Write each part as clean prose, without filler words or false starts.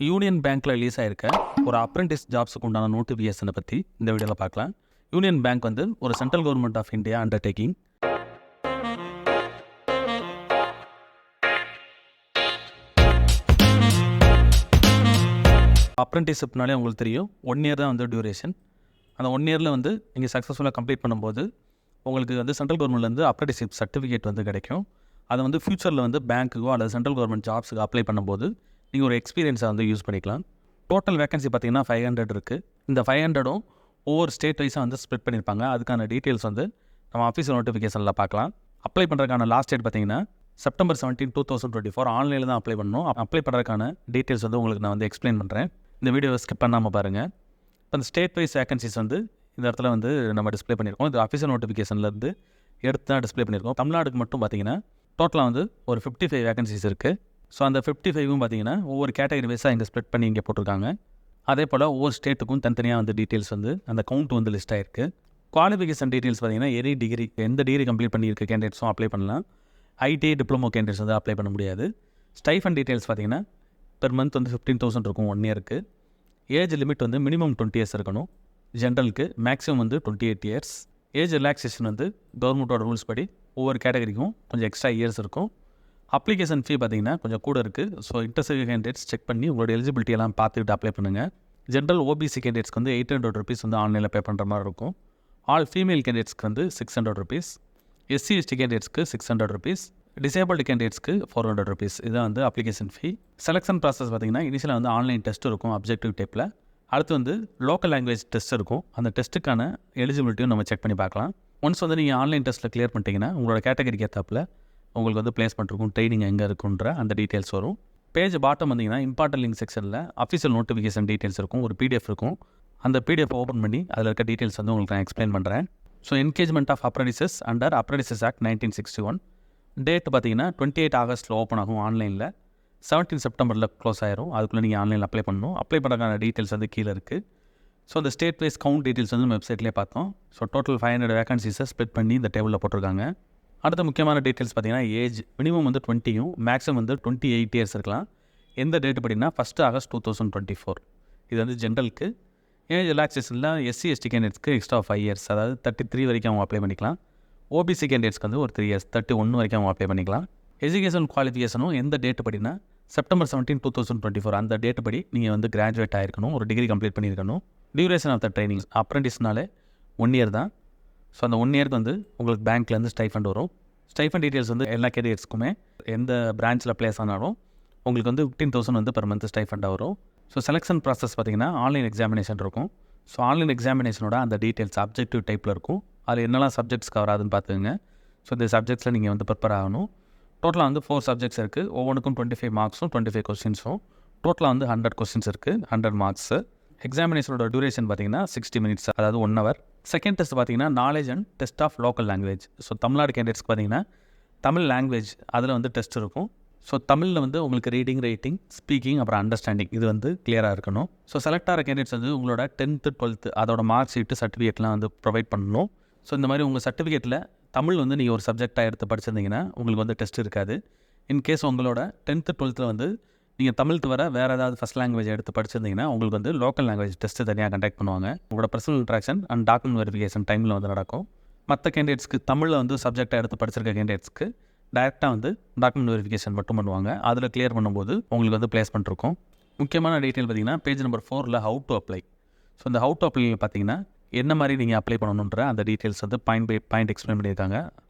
Union பேங்க்கில் release ஆயிருக்க ஒரு அப்ரெண்டிஸ் ஜாப்ஸுக்கு உண்டான நோட்டிஃபிகேஷனை பற்றி இந்த வீடியோவில் பார்க்கலாம். யூனியன் பேங்க் வந்து ஒரு central government of India undertaking. அப்ரெண்டிஸ்ஷிப்னாலே உங்களுக்கு தெரியும், 1 இயர் தான் வந்து டியூரேஷன். அந்த 1 இயரில் வந்து நீங்கள் சக்ஸஸ்ஃபுல்லாக கம்ப்ளீட் பண்ணும்போது உங்களுக்கு வந்து சென்ட்ரல் கவர்மெண்ட்லேருந்து அப்ரெண்டிஸ்ஷிப் சர்டிஃபிகேட் வந்து கிடைக்கும். அதை வந்து ஃப்யூச்சரில் வந்து பேங்க்குக்கோ அல்லது சென்ட்ரல் கவர்மெண்ட் ஜாப்ஸுக்கு அப்ளை பண்ணும்போது நீங்கள் ஒரு எக்ஸ்பீரியன்ஸை வந்து யூஸ் பண்ணிக்கலாம். டோட்டல் வேகன்சி பார்த்தீங்கன்னா 500 இருக்குது. இந்த 500ம் ஒவ்வொரு ஸ்டேட் வைஸாக வந்து ஸ்ப்ளிட் பண்ணியிருப்பாங்க. அதுக்கான டீட்டெயில்ஸ் வந்து நம்ம ஆஃபீஷியல் நோட்டிஃபிகேஷனில் பார்க்கலாம். அப்ளை பண்ணுறதுக்கான லாஸ்ட் டேட் பார்த்தீங்கன்னா September 17, 2024 ஆன்லைனில் தான் அப்ளை பண்ணணும். அப்ளை பண்ணுறதுக்கான டீட்டெயில்ஸ் வந்து உங்களுக்கு நான் வந்து எக்ஸ்பிளைன் பண்ணுறேன். இந்த வீடியோவை ஸ்கிப் பண்ணாமல் பாருங்கள். இப்போ இந்த ஸ்டேட் வைஸ் வேகன்சிஸ் வந்து இந்த இடத்துல வந்து நம்ம டிஸ்ப்ளே பண்ணியிருக்கோம். இது ஆஃபீஷியல் நோட்டிஃபிகேஷன்லேருந்து எடுத்து தான் டிஸ்ப்ளே பண்ணியிருக்கோம். தமிழ்நாடுக்கு மட்டும் பார்த்தீங்கன்னா டோட்டலாக வந்து ஒரு 55 வேகன்சிஸ் இருக்குது. ஸோ அந்த 55ம் பார்த்தீங்கன்னா ஒவ்வொரு கேட்டகரி வைஸாக இங்கே ஸ்ப்ளிட் பண்ணி இங்கே போட்டிருக்காங்க. அதே போல் ஒவ்வொரு ஸ்டேட்டுக்கும் தனித்தனியாக வந்து டீட்டெயில்ஸ் வந்து அந்த கவுண்ட் வந்து லிஸ்ட் ஆகிருக்கு. குவாலிஃபிகேஷன் டீட்டெயில்ஸ் பார்த்தீங்கன்னா எனி டிகிரி, எந்த டிகிரி கம்ப்ளீட் பண்ணியிருக்க கேண்டிடேட்ஸும் அப்ளை பண்ணலாம். ஐடிஐ டிப்ளமோ கேண்டிடேட்ஸ் வந்து அப்ளை பண்ண முடியாது. ஸ்டைஃபன் டீட்டெயில்ஸ் பார்த்தீங்கன்னா பெர் மந்த் வந்து 15,000 இருக்கும் 1 இயருக்கு. ஏஜ் லிமிட் வந்து மினிமம் 20 இயர்ஸ் இருக்கணும். ஜென்ரலுக்கு மேக்ஸிமம் வந்து 28 இயர்ஸ். ஏஜ் ரிலாக்ஸேஷன் வந்து கவர்மெண்ட்டோட ரூல்ஸ் படி ஒவ்வொரு கேட்டகரிக்கும் கொஞ்சம் எக்ஸ்ட்ரா இயர்ஸ் இருக்கும். அப்ளிகேஷன் ஃபீ பார்த்தீங்கன்னா கொஞ்சம் கூட இருக்குது. ஸோ இன்டர்வியூ கேண்டிடேட்ஸ் செக் பண்ணி உங்களோட எலிஜிபிலிட்டியெல்லாம் பார்த்துக்கிட்டு அப்ளை பண்ணுங்கள். ஜென்ரல் ஓபிசி கேண்டிடேட்ஸ்க்கு வந்து 800 rupees வந்து ஆன்லைனில் பே பண்ணுற மாதிரி இருக்கும். ஆல் ஃபீமேல் கேண்டிடேட்ஸ்க்கு வந்து 600 rupees. எஸ்சி எஸ்டி கேண்டிடேட்ஸ்க்கு 600 rupees. டிசேபிள்டு கேண்டிடேட்ஸ்க்கு 400 rupees. இதுதான் வந்து அப்ளிகேஷன் ஃபீ. செலெக்ஷன் ப்ராசஸ் பார்த்தீங்கன்னா இனிஷியலாக வந்து ஆன்லைன் டெஸ்ட் இருக்கும் அப்ஜெக்டிவ் டைப்பில். அடுத்து வந்து லோக்கல் லாங்குவேஜ் டெஸ்ட் இருக்கும். அந்த டெஸ்ட்டுக்கான எலிஜிபிலிட்டியும் நம்ம செக் பண்ணி பார்க்கலாம். ஒன்ஸ் வந்து நீங்கள் ஆன்லைன் டெஸ்ட்டில் கிளியர் பண்ணிட்டீங்கன்னா உங்களோட கேட்டகரிக்கு ஏற்றாப்பில் உங்களுக்கு வந்து பிளேஸ்மெண்ட் இருக்கும், ட்ரைனிங் எங்கே இருக்குன்ற அந்த டீட்டெயில்ஸ் வரும். பேஜ் பாட்டம் வந்தீங்கன்னா இம்பார்ட்டன்ட் லிங்க் செக்ஷனில் அஃபீஷியல் நோட்டிஃபிகேஷன் டீட்டெயில்ஸ் இருக்கும், ஒரு பிடிஎஃப் இருக்கும். அந்த பிடிஎஃப் ஓப்பன் பண்ணி அதில் இருக்க டீட்டெயில்ஸ் வந்து உங்களுக்கு நான் எக்ஸ்பிளைன் பண்ணுறேன். So engagement of apprentices under apprentices act 1961. Date பார்த்தீங்கன்னா 28 ஆகஸ்ட்டில் ஓப்பன் ஆகும் ஆன்லைனில். 17 செப்டம்பரில் க்ளோஸ் ஆயிரும். அதுக்குள்ளே நீங்கள் ஆன்லைனில் அப்ளை பண்ணணும். அப்ளை பண்ணுறதுக்கான டீட்டெயில்ஸ் வந்து கீழே இருக்குது. ஸோ இந்த ஸ்டேட் வைஸ் கவுண்ட் டீட்டெயில்ஸ் வந்து நம்ம வெப்சைட்லேயே பார்த்தோம். ஸோ டோட்டல் 500 வேகன்சிஸை ஸ்ப்ளிட் பண்ணி இந்த டேபிளில் போட்டிருக்காங்க. அடுத்த முக்கியமான டீட்டெயில்ஸ் பார்த்தீங்கன்னா ஏஜ் மினிமம் வந்து 20யும் மேக்ஸிமம் வந்து 28 இயர்ஸ் இருக்கலாம். எந்த டேட் அப்படின்னா 1 August 2024. இது வந்து ஜென்ரலுக்கு. ஏஜ் ரிலாக்ஸேஷனில் எஸ்சி எஸ்டி கேண்டிடேட்ஸ்க்கு எக்ஸ்ட்ரா 5 இயர்ஸ், அதாவது 33 வரைக்கும் அவங்க அப்ளை பண்ணிக்கலாம். ஓபிசி கேண்டிடேட்ஸ்க்கு வந்து ஒரு 3 இயர்ஸ், 31 வரைக்கும் அவங்க அப்ளை பண்ணிக்கலாம். எஜுகேஷன் குவாலிஃபிகேஷனும் எந்த டேட் படினா September 17, 2024 அந்த டேட் படி நீங்கள் வந்து கிராஜுவேட் ஆகிருக்கணும், ஒரு டிகிரி கம்ப்ளீட் பண்ணியிருக்கணும். டியூரேஷன் ஆஃப் த ட்ரைனிங் அப்ரெண்டிஸ்னாலே 1 இயர் தான். ஸோ அந்த 1 இயருக்கு வந்து உங்களுக்கு பேங்க்லேருந்து ஸ்டைஃபண்ட் வரும். ஸ்டைஃபண்ட் டீட்டெயில்ஸ் வந்து எல்லா கேண்டிடேட்ஸ்க்குமே எந்த பிரான்ச்சில் ப்ளேஸ் ஆனாலும் உங்களுக்கு வந்து 15,000 வந்து பெர் மந்த் ஸ்டைஃபண்டாக வரும். ஸோ செலெக்ஷன் ப்ராசஸ் பார்த்தீங்கன்னா ஆன்லைன் எக்ஸாமினேஷன் இருக்கும். ஸோ ஆன்லைன் எக்ஸாமினேஷனோட அந்த டீட்டெயில்ஸ் அப்ஜெக்டிவ் டைப்பில் இருக்கும். அதில் என்னெல்லாம் சப்ஜெக்ட்ஸ் கவர் ஆகுதுன்னு பார்த்துங்க. ஸோ இந்த சப்ஜெக்ட்ஸில் நீங்கள் வந்து ப்ரிப்பேர் ஆகணும். டோட்டலாக வந்து 4 சப்ஜெக்ட்ஸ் இருக்குது. ஒவ்வொன்றுக்கும் 25 மார்க்ஸும் 25 கொஸ்டின்ஸும். டோட்டலாக வந்து 100 கொஸ்டின்ஸ் இருக்குது, 100 மார்க்ஸு. எக்ஸாமினேஷனோட டியூரேஷன் பார்த்தீங்கன்னா 60 minutes, அதாவது 1 hour. செகண்ட் டெஸ்ட் பார்த்தீங்கன்னா knowledge and test of local language. So Tamil Nadu கேண்டிடேட்ஸ்க்கு பார்த்தீங்கன்னா தமிழ் லாங்குவேஜ் அதில் வந்து டெஸ்ட் இருக்கும். ஸோ தமிழில் வந்து உங்களுக்கு ரீடிங், ரைட்டிங், ஸ்பீக்கிங், அப்புறம் அண்டர்ஸ்டாண்டிங் இது வந்து கிளியராக இருக்கணும். ஸோ செலக்ட் ஆகிற கேண்டிடேட்ஸ் வந்து உங்களோட 10th 12th அதோட மார்க் ஷீட்டு சர்டிஃபிகேட்லாம் வந்து ப்ரொவைட் பண்ணணும். ஸோ இந்த மாதிரி உங்கள் சர்டிஃபிகேட்டில் தமிழ் வந்து நீங்கள் ஒரு சப்ஜெக்டாக எடுத்து படிச்சிருந்தீங்கன்னா உங்களுக்கு வந்து டெஸ்ட் இருக்காது. இன்கேஸ் உங்களோட 10th 12th வந்து நீங்கள் தமிழ் தவிர வேறு ஏதாவது ஃபஸ்ட் லாங்குவேஜ் எடுத்து படிச்சிருந்தீங்கன்னா உங்களுக்கு வந்து லோக்கல் லாங்குவேஜ் டெஸ்ட்டு தனியாக கண்டக்ட் பண்ணுவாங்க. உங்களோட personal interaction and document verification டைமில் வந்து நடக்கும். மற்ற கேண்டிடேட்ஸ்க்கு தமிழில் வந்து சப்ஜெக்டாக எடுத்து படிச்சிருக்க கேண்டிடேட்ஸ்க்கு டேரெக்டாக வந்து டாக்குமெண்ட் வெரிஃபிகேஷன் மட்டும் பண்ணுவாங்க. அதில் கிளியர் பண்ணும்போது உங்களுக்கு வந்து பிளேஸ்மெண்ட் இருக்கும். முக்கியமான டீட்டெயில் பார்த்தீங்கன்னா பேஜ் நம்பர் 4ல் ஹவு டு அப்ளை. ஸோ இந்த ஹவு டு அப்ளை பார்த்தீங்கன்னா என்ன மாதிரி நீங்கள் அப்ளை பண்ணணுன்ற அந்த டீட்டெயில்ஸ் வந்து பாயிண்ட் பை பாயிண்ட் எக்ஸ்பிளைன் பண்ணியிருக்காங்க.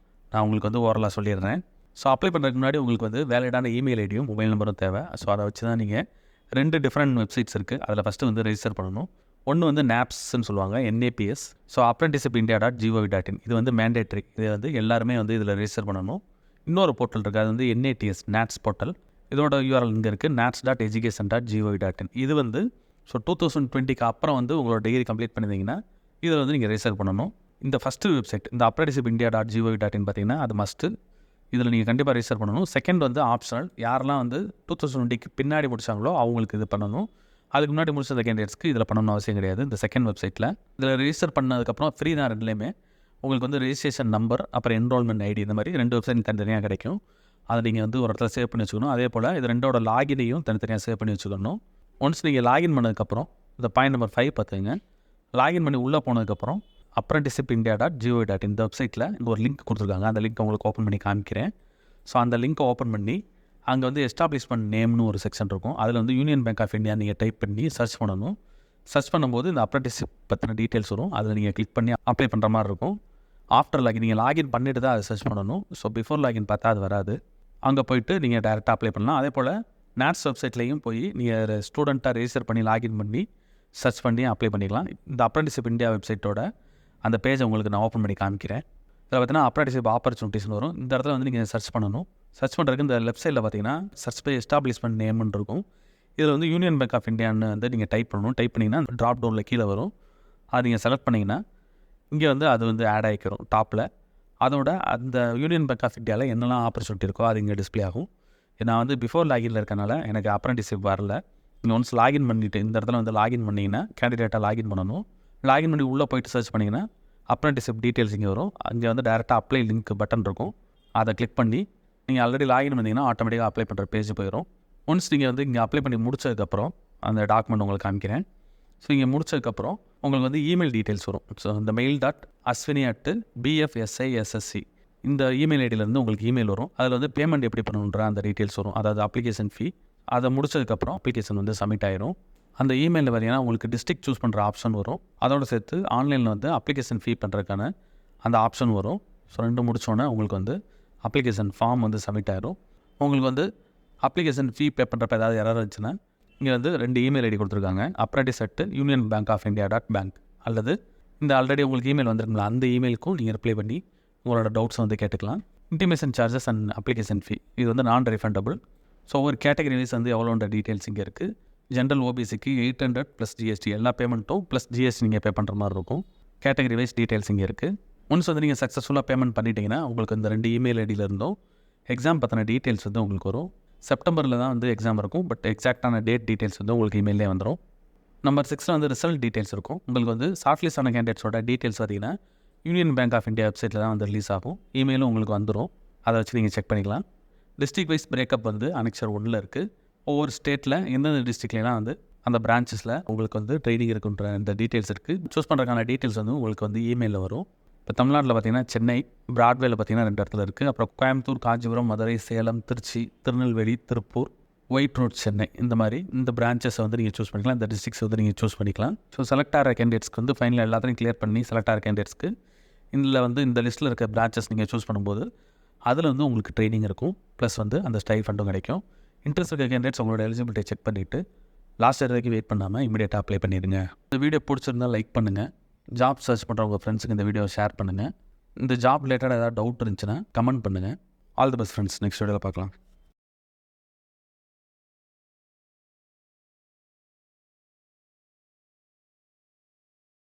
நான் உங்களுக்கு வந்து ஓரலாக சொல்லிடுறேன். ஸோ அப்ளை பண்ணுறதுக்கு முன்னாடி உங்களுக்கு வந்து வேலிடான இமெயில் ஐடியும் மொபைல் நம்பரும் தேவை. ஸோ அதை வச்சு தான் நீங்கள் 2 டிஃப்ரெண்ட் வெப்சைட்ஸ் இருக்குது. அதில் ஃபஸ்ட்டு வந்து ரெஜிஸ்டர் பண்ணணும். ஒன்று வந்து NAPSன்னு சொல்லுவாங்க, NAPS. So apprenticeshipindia.gov.in. இது வந்து மேண்டேட்ரி. இது வந்து எல்லாருமே வந்து இதில் ரெஜிஸ்டர் பண்ணணும். இன்னொரு போர்ட்டல் இருக்குது, அது வந்து NATS, NATS போர்ட்டல். இதோட URL இங்கே இருக்குது, nats.education.gov.in. இது வந்து ஸோ 2020க்கு அப்புறம் வந்து உங்களோட டிகிரி கம்ப்ளீட் பண்ணியிருந்தீங்கன்னா இதில் வந்து நீங்கள் ரெஜிஸ்டர் பண்ணணும். இந்த ஃபஸ்ட்டு வெப்சைட் இந்த apprenticeshipindia.gov.in பார்த்தீங்கன்னா அது மஸ்ட்டு. இதில் நீங்கள் கண்டிப்பாக ரெஜிஸ்டர் பண்ணணும். செகண்ட் வந்து ஆப்ஷனல். யாரெல்லாம் வந்து 2020க்கு பின்னாடி முடிச்சாங்களோ அவங்களுக்கு இது பண்ணணும். அதுக்கு முன்னாடி முடிச்ச கேண்டிடேட்ஸ்க்கு இதில் பண்ணணும்னு அவசியம் கிடையாது. இந்த செகண்ட் வெப்சைட்டில் இதில் ரெஜிஸ்டர் பண்ணதுக்கப்புறம் ஃப்ரீ தான் ரெண்டுலேயுமே. உங்களுக்கு வந்து ரெஜிஸ்ட்ரேஷன் நம்பர் அப்புறம் என்ரோல்மெண்ட் ஐடி இந்த மாதிரி 2 வெப்சைட் தனித்தனியாக கிடைக்கும். அதை நீங்கள் வந்து ஒரு இடத்துல சேவ் பண்ணி வச்சுக்கணும். அதே போல் இது 2ஓட லாகினையும் தனித்தனியாக சேவ் பண்ணி வச்சுக்கணும். ஒன்ஸ் நீங்கள் லாகின் பண்ணதுக்கப்புறம் இந்த பாயிண்ட் நம்பர் 5 பார்த்துங்க. லாகின் பண்ணி உள்ளே போனதுக்கப்புறம் apprenticeshipindia.gov.in இந்த வெப்சைட்டில் இங்கே ஒரு லிங்க் கொடுத்துருக்காங்க. அந்த லிங்க் உங்களுக்கு ஓப்பன் பண்ணி காமிக்கிறேன். ஸோ அந்த லிங்க்கை ஓப்பன் பண்ணி அங்கே வந்து எஸ்டாப்ளிஷ்மெண்ட் நேம்னு ஒரு செக்ஷன் இருக்கும். அதில் வந்து யூனியன் பேங்க் ஆஃப் இந்தியா நீங்கள் டைப் பண்ணி சர்ச் பண்ணணும். சர்ச் பண்ணும்போது இந்த அப்ரெண்டிஸ்ஷிப் பற்றின டீட்டெயில்ஸ் வரும். அதில் நீங்கள் கிளிக் பண்ணி அப்ளை பண்ணுற மாதிரி இருக்கும். ஆஃப்டர் லாகின் நீங்கள் லாகின் பண்ணிட்டு தான் அதை சர்ச் பண்ணணும். ஸோ பிஃபோர் லாகின் பார்த்தா அது வராது. அங்கே போய்ட்டு நீங்கள் டேரெக்டாக அப்ளை பண்ணலாம். அதே போல் NATS வெப்சைட்லேயும் போய் நீங்கள் ஸ்டூடெண்ட்டாக ரெஜிஸ்டர் பண்ணி லாகின் பண்ணி சர்ச் பண்ணி அப்ளை பண்ணிக்கலாம். இந்த அப்ரெண்டிஸ்ஷிப் இந்தியா வெப்சைட்டோட அந்த பேஜை உங்களுக்கு நான் ஓப்பன் பண்ணி காமிக்கிறேன். இதில் பார்த்தீங்கன்னா அப்ரெண்டிஸ்ஷிப் ஆப்பர்ச்சுனிட்டிஸ்னு வரும். இந்த இடத்துல வந்து நீங்கள் சர்ச் பண்ணணும். சர்ச் பண்ணுறதுக்கு இந்த லெஃப்ட் சைடில் பார்த்தீங்கன்னா சர்ச் பை எஸ்டாப்ளிஷ்மெண்ட் நேம்னு இருக்கும். இதில் வந்து யூனியன் பேங்க் ஆஃப் இந்தியான்னு வந்து நீங்கள் டைப் பண்ணணும். டைப் பண்ணிங்கன்னா ட்ராப் டவுனில் கீழே வரும். அதை நீங்கள் செலக்ட் பண்ணிங்கன்னா இங்கே வந்து அது வந்து ஆட் ஆகிக்கிறோம் டாப்பில். அதோட அந்த யூனியன் பேங்க் ஆஃப் இந்தியாவில் என்னெல்லாம் ஆப்பர்ச்சுனிட்டி இருக்கோ அது இங்கே டிஸ்பிளே ஆகும். நான் வந்து பிஃபோர் லாகினில் இருக்கனால எனக்கு அப்ரெண்டிஸ்ஷிப் வரல. நீங்கள் ஒன்ஸ் லாகின் பண்ணிவிட்டு இந்த இடத்துல வந்து லாகின் பண்ணிங்கன்னா கேண்டிடேட்டாக லாகின் பண்ணணும். லாகின் பண்ணி உள்ளே போய்ட்டு சர்ச் பண்ணிங்கன்னா அப்ரெண்டிஸ்ஷிப் டீட்டெயில்ஸ் இங்கே வரும். அங்கே வந்து டேரெக்டாக அப்ளை லிங்க் பட்டன் இருக்கும். அதை கிளிக் பண்ணி நீங்கள் ஆல்ரெடி லாகின் பண்ணிங்கன்னா ஆட்டோமேட்டிக்காக அப்ளை பண்ணுற பேஜ் போயிடும். ஒன்ஸ் நீங்கள் வந்து இங்கே அப்ளை பண்ணி முடிச்சதுக்கப்புறம் அந்த டாக்குமெண்ட் உங்களுக்கு காமிக்கிறேன். ஸோ இங்கே முடிச்சதுக்கப்புறம் உங்களுக்கு வந்து இமெயில் டீட்டெயில்ஸ் வரும். ஸோ இந்த mail.ashwini@bfsissc இந்த இமெயில் ஐடியிலேருந்து உங்களுக்கு இமெயில் வரும். அதில் வந்து பேமெண்ட் எப்படி பண்ணணுன்ற அந்த டீட்டெயில்ஸ் வரும். அதாவது அப்ளிகேஷன் ஃபீ. அதை முடிச்சதுக்கப்புறம் அப்ளிகேஷன் வந்து சப்மிட் ஆயிரும். அந்த இமெயிலில் பார்த்தீங்கன்னா உங்களுக்கு டிஸ்ட்ரிக்ட் சூஸ் பண்ணுற ஆப்ஷன் வரும். அதோடு சேர்த்து ஆன்லைனில் வந்து அப்ளிகேஷன் ஃபீ பண்ணுறதுக்கான அந்த ஆப்ஷன் வரும். ஸோ 2 முடிச்சோன்னே உங்களுக்கு வந்து அப்ளிகேஷன் ஃபார்ம் வந்து சப்மிட் ஆயிரும். உங்களுக்கு வந்து அப்ளிகேஷன் ஃபீ பே பண்ணுறப்ப ஏதாவது எரர் இருந்துச்சுன்னா இங்கே வந்து 2 இமெயில் ஐடி கொடுத்துருக்காங்க. apprentice@unionbankofindia.bank அல்லது இந்த ஆல்ரெடி உங்களுக்கு இமெயில் வந்திருக்குங்களா அந்த இமெயிலுக்கும் நீங்கள் ரிப்ளை பண்ணி உங்களோட டவுட்ஸ் வந்து கேட்டுக்கலாம். இன்டிமேஷன் சார்ஜஸ் அண்ட் அப்ளிகேஷன் ஃபீ இது வந்து நான் ரீஃபண்டபிள். ஸோ ஒரு கேட்டகரி வைஸ் வந்து எவ்வளோன்ற டீட்டெயில்ஸ் இங்கே இருக்குது. ஜென்ரல் ஓபிசிக்கு 800 + GST எல்லா பேமெண்ட்டும் ப்ளஸ் GST நீங்கள் பே பண்ணுற மாதிரி இருக்கும். கேட்டகரி வைஸ் டீட்டெயில்ஸ் இங்கே இருக்குது. ஒன்ஸ் வந்து நீங்கள் சக்ஸஸ்ஃபுல்லாக பேமெண்ட் பண்ணிட்டீங்கன்னா உங்களுக்கு இந்த 2 இமெயில் ஐடியிலேருந்தும் எக்ஸாம் பற்றின டீட்டெயில்ஸ் வந்து உங்களுக்கு வரும். செப்டம்பரில் தான் வந்து எக்ஸாம் இருக்கும். பட் எக்ஸாக்டான டேட் டீட்டெயில்ஸ் வந்து உங்களுக்கு இமெயிலே வந்துடும். நம்பர் 6 வந்து ரிசல்ட் டீட்டெயில்ஸ் இருக்கும். உங்களுக்கு வந்து ஷார்ட்லிஸ்ட் ஆன கேண்டிடேட்ஸோட டீட்டெயில்ஸ் பார்த்தீங்கன்னா யூனியன் பேங்க் ஆஃப் இந்தியா வெப்சைட்டில் தான் வந்து ரிலீஸ் ஆகும். இமெயிலும் உங்களுக்கு வந்துடும். அதை வச்சு நீங்கள் செக் பண்ணிக்கலாம். டிஸ்ட்ரிக்ட் வைஸ் பிரேக்கப் வந்து அனெக்சர் 1 இருக்குது. ஒவ்வொரு ஸ்டேட்டில் எந்தெந்த டிஸ்ட்ரிக்ட்லாம் வந்து அந்த பிரான்ச்சஸில் உங்களுக்கு வந்து ட்ரைனிங் இருக்குன்ற இந்த டீட்டெயில்ஸ் இருக்குது. சூஸ் பண்ணுறதுக்கான டீட்டெயில்ஸ் வந்து உங்களுக்கு வந்து இமெயிலில் வரும். இப்போ தமிழ்நாட்டில் பார்த்தீங்கன்னா சென்னை, பிராட்வேல பார்த்தீங்கன்னா 2 இடத்துல இருக்குது. அப்புறம் கோயம்புத்தூர், காஞ்சிபுரம், மதுரை, சேலம், திருச்சி, திருநெல்வேலி, திருப்பூர், ஒயிட் ரோட், சென்னை இந்த மாதிரி இந்த பிரான்ச்சஸை வந்து நீங்கள் சூஸ் பண்ணிக்கலாம். இந்த டிஸ்ட்ரிக்ஸ் வந்து நீங்கள் சூஸ் பண்ணிக்கலாம். ஸோ செலக்ட் ஆகிற கேண்டிடேட்ஸ்க்கு வந்து ஃபைனல் எல்லாத்தையும் கிளியர் பண்ணி செலக்ட் ஆகிற கேண்டிடேட்ஸ்க்கு இதில் வந்து இந்த லிஸ்ட்டில் இருக்க பிரான்ச்சஸ் நீங்கள் சூஸ் பண்ணும்போது அதில் வந்து உங்களுக்கு ட்ரைனிங் இருக்கும். ப்ளஸ் வந்து அந்த ஸ்டைஃபண்டும் கிடைக்கும். இன்ட்ரெஸ்ட் இருக்க கேண்டிடேட்ஸ் உங்களோட எலிஜிபிலிட்டியை செக் பண்ணிவிட்டு லாஸ்ட் இயர் வரைக்கும் வெயிட் பண்ணாமல் இமீடியட்டாக அப்ளை பண்ணிடுங்க. இந்த வீடியோ பிடிச்சிருந்தால் லைக் பண்ணுங்கள். ஜாப் சர்ச் பண்ணுற உங்கள் ஃப்ரெண்ட்ஸுக்கு இந்த வீடியோ ஷேர் பண்ணுங்கள். இந்த ஜாப் ரிலேட்டடாக ஏதாவது டவுட் இருந்துச்சுன்னா கமெண்ட் பண்ணுங்கள். All the best friends. Next வீடியோவில் பார்க்கலாம்.